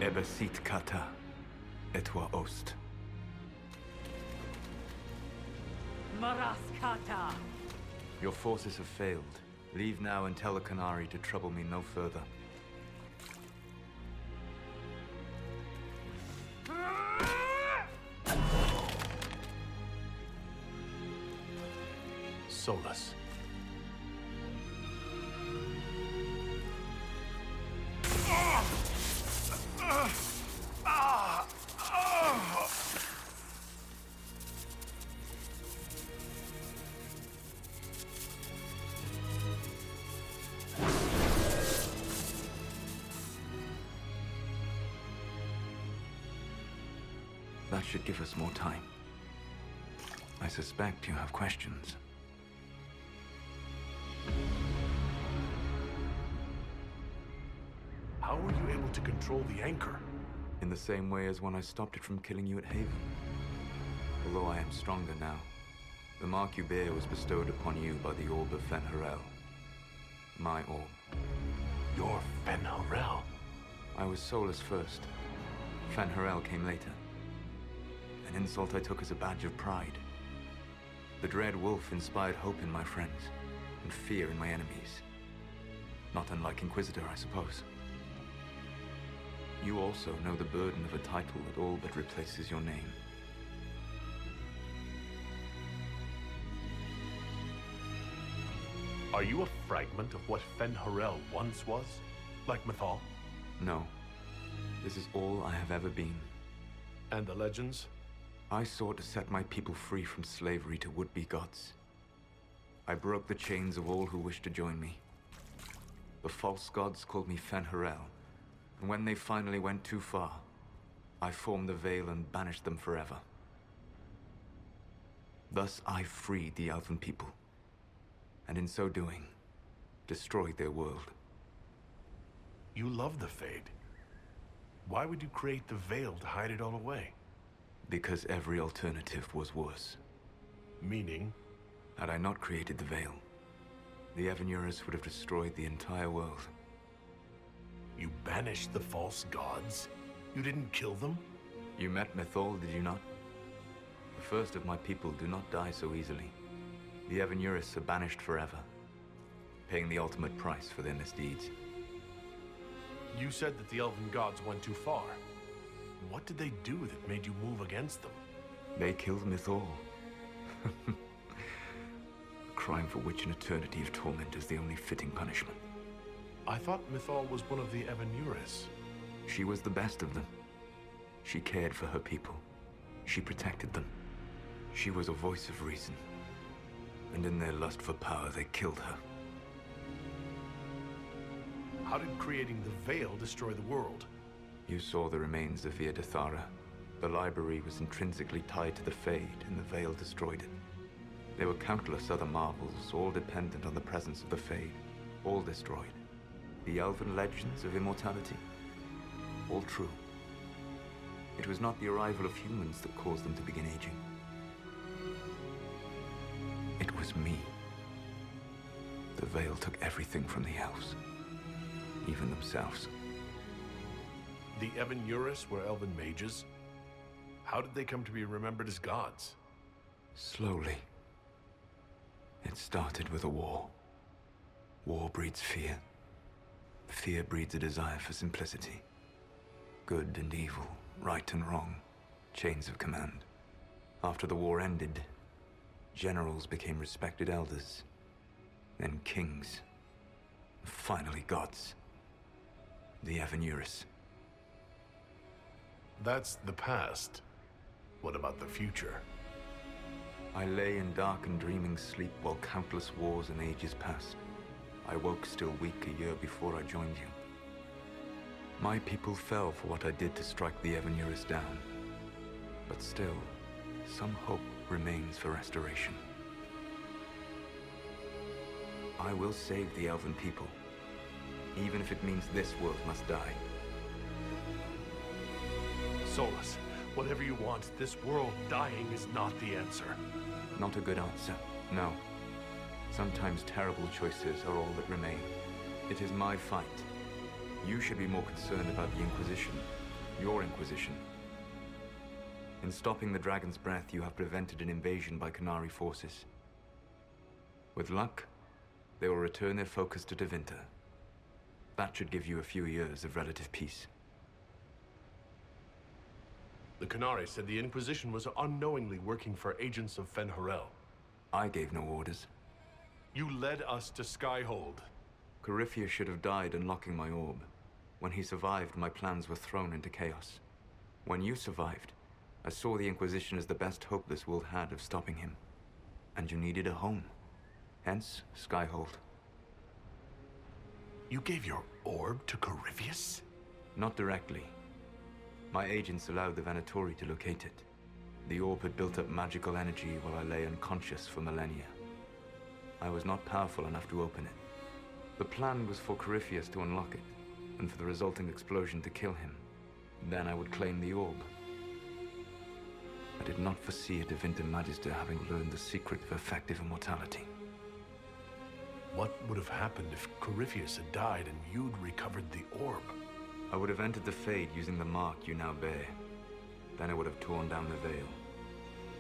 Ebesit kata, etwa ost. Maraskata! Your forces have failed. Leave now and tell the Canary to trouble me no further. Solas. That should give us more time. I suspect you have questions. How were you able to control the anchor? In the same way as when I stopped it from killing you at Haven. Although I am stronger now, the mark you bear was bestowed upon you by the Orb of Fen'Harel. My orb. You're Fen'Harel. I was Solas first. Fen'Harel came later. An insult I took as a badge of pride. The dread wolf inspired hope in my friends, and fear in my enemies. Not unlike Inquisitor, I suppose. You also know the burden of a title that all but replaces your name. Are you a fragment of what Fen'Harel once was? Like Mythal? No. This is all I have ever been. And the legends? I sought to set my people free from slavery to would-be gods. I broke the chains of all who wished to join me. The false gods called me Fen'Harel, and when they finally went too far, I formed the Veil and banished them forever. Thus I freed the Elven people, and in so doing, destroyed their world. You love the Fade. Why would you create the Veil to hide it all away? Because every alternative was worse. Meaning? Had I not created the Veil, the Evanurus would have destroyed the entire world. You banished the false gods? You didn't kill them? You met Mythal, did you not? The first of my people do not die so easily. The Evanurus are banished forever, paying the ultimate price for their misdeeds. You said that the Elven gods went too far. What did they do that made you move against them? They killed Mythal. A crime for which an eternity of torment is the only fitting punishment. I thought Mythal was one of the Evanurus. She was the best of them. She cared for her people. She protected them. She was a voice of reason. And in their lust for power, they killed her. How did creating the Veil destroy the world? You saw the remains of Via Dethara. The library was intrinsically tied to the Fade, and the Veil destroyed it. There were countless other marvels, all dependent on the presence of the Fade, all destroyed. The elven legends of immortality, all true. It was not the arrival of humans that caused them to begin aging. It was me. The Veil took everything from the elves, even themselves. The Evanurus were elven mages? How did they come to be remembered as gods? Slowly. It started with a war. War breeds fear. Fear breeds a desire for simplicity. Good and evil, right and wrong, chains of command. After the war ended, generals became respected elders, then kings, and finally gods. The Evanurus. That's the past. What about the future? I lay in dark and dreaming sleep while countless wars and ages passed. I woke still weak a year before I joined you. My people fell for what I did to strike the Evanurus down. But still, some hope remains for restoration. I will save the Elven people, even if it means this world must die. Solas, whatever you want, this world dying is not the answer. Not a good answer, no. Sometimes terrible choices are all that remain. It is my fight. You should be more concerned about the Inquisition, Your Inquisition. In stopping the Dragon's Breath, you have prevented an invasion by Qunari forces. With luck, they will return their focus to Tevinter. That should give you a few years of relative peace. The Qunari said the Inquisition was unknowingly working for agents of Fen'Harel. I gave no orders. You led us to Skyhold. Corypheus should have died unlocking my orb. When he survived, my plans were thrown into chaos. When you survived, I saw the Inquisition as the best hope this world had of stopping him. And you needed a home. Hence, Skyhold. You gave your orb to Corypheus? Not directly. My agents allowed the Venatori to locate it. The orb had built up magical energy while I lay unconscious for millennia. I was not powerful enough to open it. The plan was for Corypheus to unlock it, and for the resulting explosion to kill him. Then I would claim the orb. I did not foresee a Tevinter Magister having learned the secret of effective immortality. What would have happened if Corypheus had died and you'd recovered the orb? I would have entered the Fade using the mark you now bear. Then I would have torn down the veil.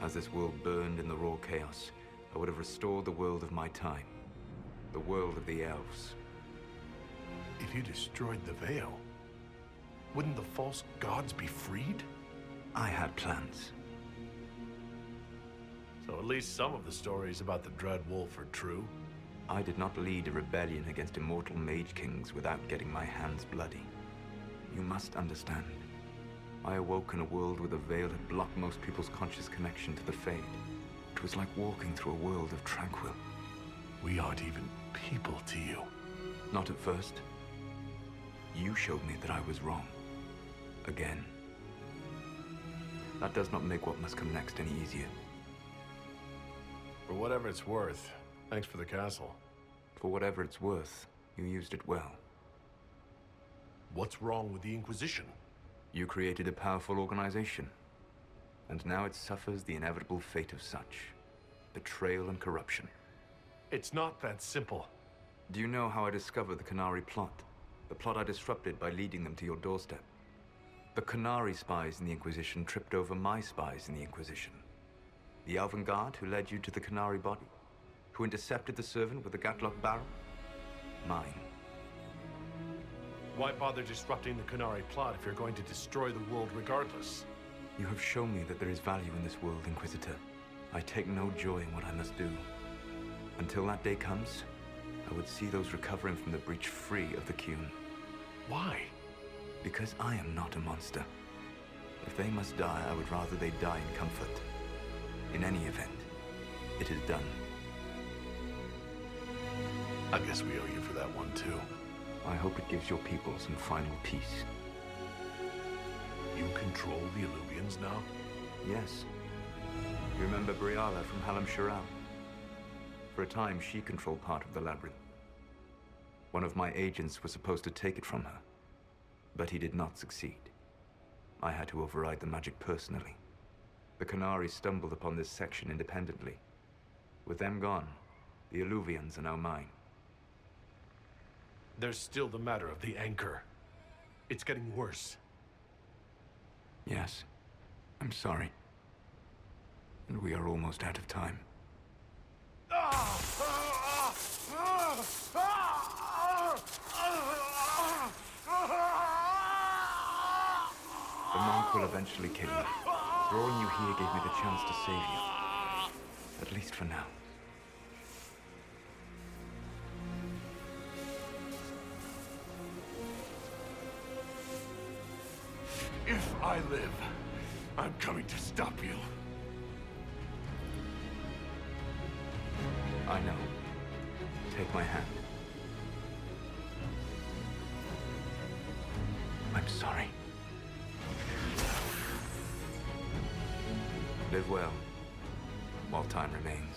As this world burned in the raw chaos, I would have restored the world of my time. The world of the elves. If you destroyed the veil, wouldn't the false gods be freed? I had plans. So at least some of the stories about the Dread Wolf are true. I did not lead a rebellion against immortal mage kings without getting my hands bloody. You must understand. I awoke in a world where the veil had blocked most people's conscious connection to the Fade. It was like walking through a world of tranquil. We aren't even people to you. Not at first. You showed me that I was wrong. Again. That does not make what must come next any easier. For whatever it's worth, thanks for the castle. For whatever it's worth, you used it well. What's wrong with the Inquisition? You created a powerful organization, and now it suffers the inevitable fate of such. Betrayal and corruption. It's not that simple. Do you know how I discovered the Qunari plot? The plot I disrupted by leading them to your doorstep. The Qunari spies in the Inquisition tripped over my spies in the Inquisition. The Elven Guard who led you to the Qunari body? Who intercepted the servant with the Gatlock barrel? Mine. Why bother disrupting the Qunari plot if you're going to destroy the world regardless? You have shown me that there is value in this world, Inquisitor. I take no joy in what I must do. Until that day comes, I would see those recovering from the breach free of the Qun. Why? Because I am not a monster. If they must die, I would rather they die in comfort. In any event, it is done. I guess we owe you for that one, too. I hope it gives your people some final peace. You control the Illuvians now? Yes. You remember Briala from Halam Shiral? For a time, she controlled part of the labyrinth. One of my agents was supposed to take it from her, but he did not succeed. I had to override the magic personally. The Qunari stumbled upon this section independently. With them gone, the Illuvians are now mine. There's still the matter of the anchor. It's getting worse. Yes, I'm sorry. And we are almost out of time. The monk will eventually kill you. Drawing you here gave me the chance to save you. At least for now. If I live, I'm coming to stop you. I know. Take my hand. I'm sorry. Live well, while time remains.